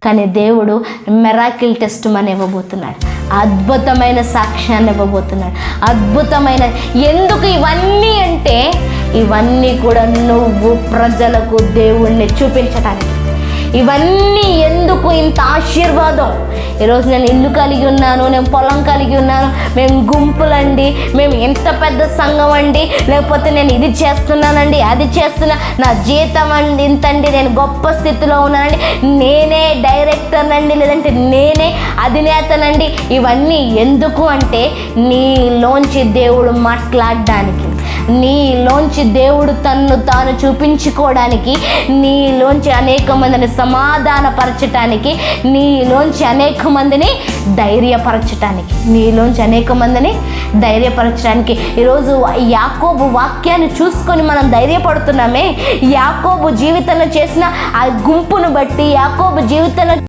కానీ దేవుడు miracle test మని ఇవ్వబోతున్నాడు, అద్భుతమైన సాక్ష్యాన్ని ఇవ్వబోతున్నాడు. అద్భుతమైన ఎందుకు ఇవన్నీ అంటే, ఇవన్నీ కూడా నువ్వు ప్రజలకు దేవుణ్ణి చూపించటానికి. ఇవన్నీ ఎందుకు ఇంత ఆశీర్వాదం? ఈరోజు నేను ఇల్లు కలిగి ఉన్నాను, నేను పొలం కలిగి ఉన్నాను, మేము గుంపులండి, మేము ఎంత పెద్ద సంఘం అండి, లేకపోతే నేను ఇది చేస్తున్నానండి, అది చేస్తున్నా, నా జీతం అండి ఇంతండి, నేను గొప్ప స్థితిలో ఉన్నానండి, నేనే డైరెక్టర్ అండి, లేదంటే నేనే అధినేతనండి. ఇవన్నీ ఎందుకు అంటే, నీలోంచి దేవుడు మాట్లాడడానికి, నీలోంచి దేవుడు తన్ను తాను చూపించుకోవడానికి, నీలోంచి అనేక మందిని సమాధానపరచటానికి, నీలోంచి అనేక మందిని ధైర్యపరచటానికి, నీలోంచి అనేక మందిని ధైర్యపరచడానికి. ఈరోజు యాకోబు వాక్యాన్ని చూసుకొని మనం ధైర్యపడుతున్నామే. యాకోబు జీవితంలో చేసిన ఆ గుంపును బట్టి, యాకోబు జీవితంలో